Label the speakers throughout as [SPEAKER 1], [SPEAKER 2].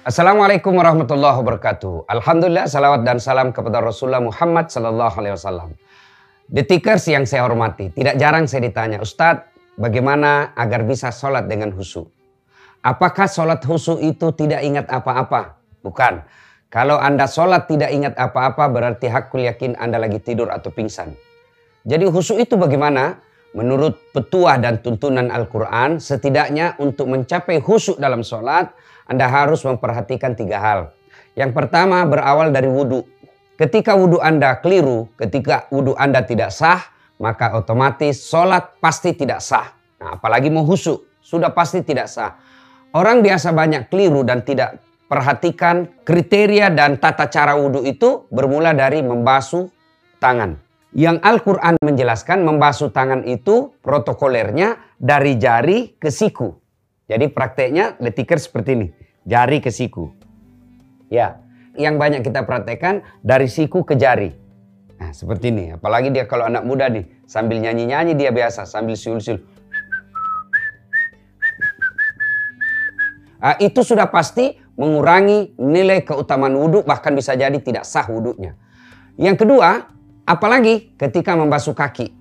[SPEAKER 1] Assalamualaikum warahmatullahi wabarakatuh. Alhamdulillah, salawat dan salam kepada Rasulullah Muhammad sallallahu alaihi wasallam. Detikers yang saya hormati, tidak jarang saya ditanya, Ustadz, bagaimana agar bisa sholat dengan khusyuk? Apakah sholat khusyuk itu tidak ingat apa-apa? Bukan. Kalau Anda sholat tidak ingat apa-apa, berarti hakul yakin Anda lagi tidur atau pingsan. Jadi khusyuk itu bagaimana? Menurut petuah dan tuntunan Al-Quran, setidaknya untuk mencapai khusyuk dalam sholat, Anda harus memperhatikan 3 hal. Yang pertama berawal dari wudhu. Ketika wudhu Anda keliru, ketika wudhu Anda tidak sah, maka otomatis sholat pasti tidak sah. Nah, apalagi mau khusyuk, sudah pasti tidak sah. Orang biasa banyak keliru dan tidak perhatikan kriteria dan tata cara wudhu itu bermula dari membasuh tangan. Yang Al-Quran menjelaskan membasuh tangan itu protokolernya dari jari ke siku. Jadi prakteknya detiker seperti ini. Jari ke siku. Ya, yang banyak kita praktekkan dari siku ke jari. Nah, seperti ini. Apalagi dia kalau anak muda nih. Sambil nyanyi-nyanyi dia biasa. Sambil siul-siul. Nah, itu sudah pasti mengurangi nilai keutamaan wudhu. Bahkan bisa jadi tidak sah wudhunya. Yang kedua, apalagi ketika membasuh kaki.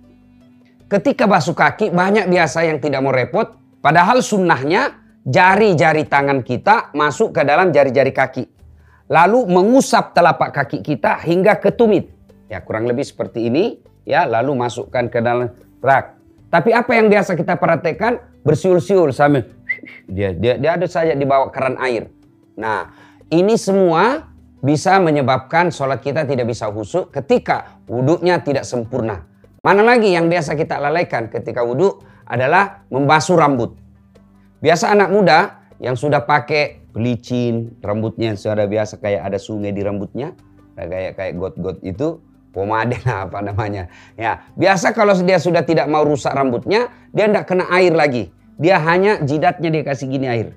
[SPEAKER 1] Ketika basuh kaki banyak biasa yang tidak mau repot. Padahal sunnahnya jari-jari tangan kita masuk ke dalam jari-jari kaki. Lalu mengusap telapak kaki kita hingga ke tumit. Ya kurang lebih seperti ini. Ya lalu masukkan ke dalam rak. Tapi apa yang biasa kita perhatikan? Bersiul-siul sambil dia ada saja di bawah keran air. Nah ini semua bisa menyebabkan sholat kita tidak bisa khusyuk ketika wudhunya tidak sempurna. Mana lagi yang biasa kita lalaikan ketika wudhu adalah membasuh rambut. Biasa anak muda yang sudah pakai pelicin, rambutnya sudah biasa kayak ada sungai di rambutnya, kayak got-got itu, pomade apa namanya. Ya, biasa kalau dia sudah tidak mau rusak rambutnya, dia tidak kena air lagi. Dia hanya jidatnya dia kasih gini air.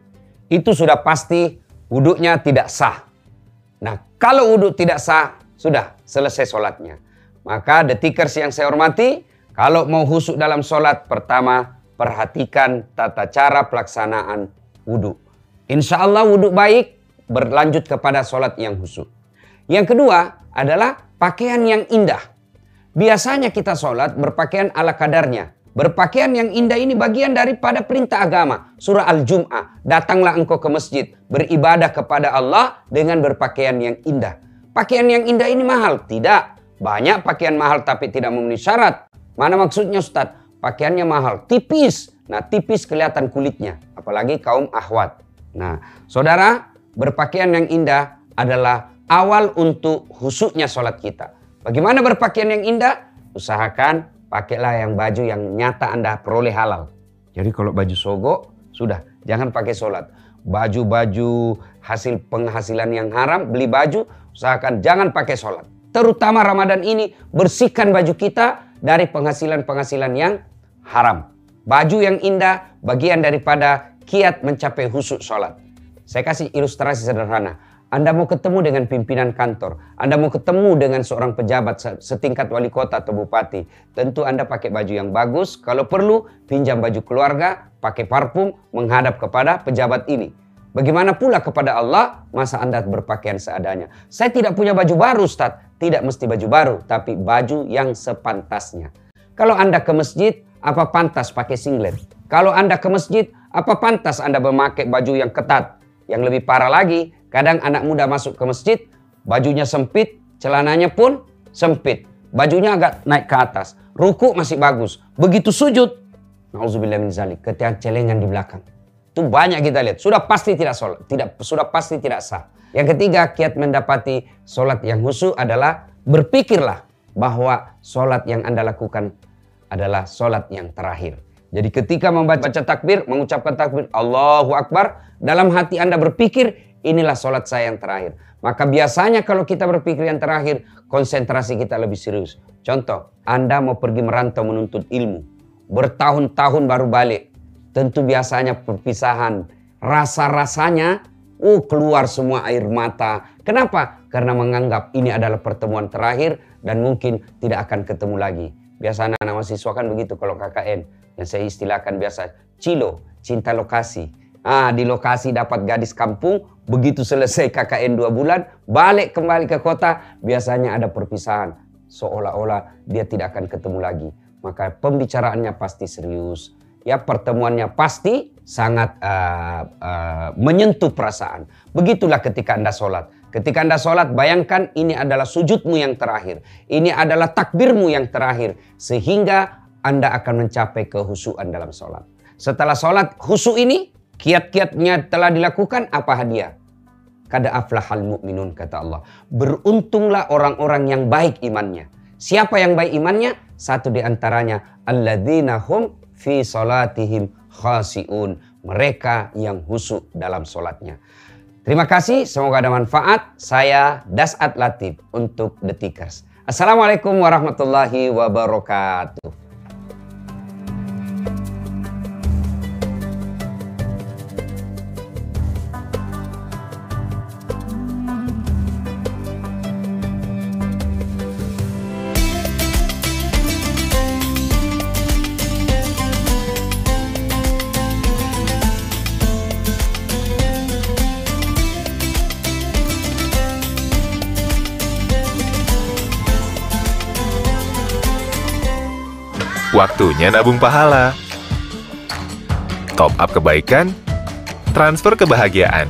[SPEAKER 1] Itu sudah pasti wudhunya tidak sah. Nah, kalau wudhu tidak sah, sudah selesai sholatnya. Maka detikers yang saya hormati, kalau mau khusyuk dalam sholat, pertama perhatikan tata cara pelaksanaan wudhu. Insya Allah wudhu baik, berlanjut kepada sholat yang khusyuk. Yang kedua adalah pakaian yang indah. Biasanya kita sholat berpakaian ala kadarnya. Berpakaian yang indah ini bagian daripada perintah agama. Surah Al-Jum'ah, datanglah engkau ke masjid, beribadah kepada Allah dengan berpakaian yang indah. Pakaian yang indah ini mahal? Tidak. Banyak pakaian mahal tapi tidak memenuhi syarat. Mana maksudnya Ustadz? Pakaiannya mahal, tipis. Nah tipis kelihatan kulitnya. Apalagi kaum akhwat. Nah saudara, berpakaian yang indah adalah awal untuk khusyuknya sholat kita. Bagaimana berpakaian yang indah? Usahakan pakailah yang baju yang nyata Anda peroleh halal. Jadi kalau baju sogok, sudah. Jangan pakai sholat. Baju-baju hasil penghasilan yang haram, beli baju, usahakan jangan pakai sholat. Terutama Ramadan ini, bersihkan baju kita dari penghasilan-penghasilan yang haram. Baju yang indah, bagian daripada kiat mencapai khusyuk sholat. Saya kasih ilustrasi sederhana. Anda mau ketemu dengan pimpinan kantor. Anda mau ketemu dengan seorang pejabat setingkat wali kota atau bupati. Tentu Anda pakai baju yang bagus. Kalau perlu, pinjam baju keluarga, pakai parfum, menghadap kepada pejabat ini. Bagaimana pula kepada Allah, masa Anda berpakaian seadanya. Saya tidak punya baju baru, Ustaz. Tidak mesti baju baru, tapi baju yang sepantasnya. Kalau Anda ke masjid, apa pantas pakai singlet? Kalau Anda ke masjid, apa pantas Anda memakai baju yang ketat? Yang lebih parah lagi, kadang anak muda masuk ke masjid, bajunya sempit, celananya pun sempit. Bajunya agak naik ke atas. Ruku masih bagus. Begitu sujud, na'udzubillah min zalik, ketika celengan di belakang. Itu banyak kita lihat. Sudah pasti tidak sholat. Sudah pasti tidak sah. Yang ketiga, kiat mendapati sholat yang khusyuk adalah berpikirlah bahwa sholat yang Anda lakukan adalah sholat yang terakhir. Jadi ketika membaca takbir, mengucapkan takbir, Allahu Akbar, dalam hati Anda berpikir, inilah sholat saya yang terakhir. Maka biasanya kalau kita berpikir yang terakhir, konsentrasi kita lebih serius. Contoh, Anda mau pergi merantau menuntut ilmu. Bertahun-tahun baru balik. Tentu biasanya perpisahan. Rasa-rasanya, keluar semua air mata. Kenapa? Karena menganggap ini adalah pertemuan terakhir dan mungkin tidak akan ketemu lagi. Biasa anak-anak mahasiswa kan begitu kalau KKN. Yang saya istilahkan biasa, cilo, cinta lokasi. Di lokasi dapat gadis kampung, begitu selesai KKN 2 bulan, balik kembali ke kota, biasanya ada perpisahan. Seolah-olah dia tidak akan ketemu lagi. Maka pembicaraannya pasti serius. Ya, pertemuannya pasti sangat menyentuh perasaan. Begitulah ketika Anda sholat. Ketika Anda sholat, bayangkan ini adalah sujudmu yang terakhir. Ini adalah takbirmu yang terakhir. Sehingga Anda akan mencapai kehusuan dalam sholat. Setelah sholat khusyuk ini, kiat-kiatnya telah dilakukan, apa hadiah? Qad aflahal mu'minun, kata Allah. Beruntunglah orang-orang yang baik imannya. Siapa yang baik imannya? Satu di antaranya, alladzina hum fi salatihim khasi'un. Mereka yang khusyuk dalam sholatnya. Terima kasih, semoga ada manfaat. Saya Das'ad Latif untuk The Tickers. Assalamualaikum warahmatullahi wabarakatuh.
[SPEAKER 2] Waktunya nabung pahala. Top up kebaikan, transfer kebahagiaan.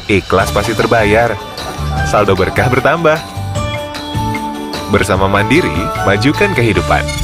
[SPEAKER 2] Ikhlas pasti terbayar. Saldo berkah bertambah. Bersama Mandiri, majukan kehidupan.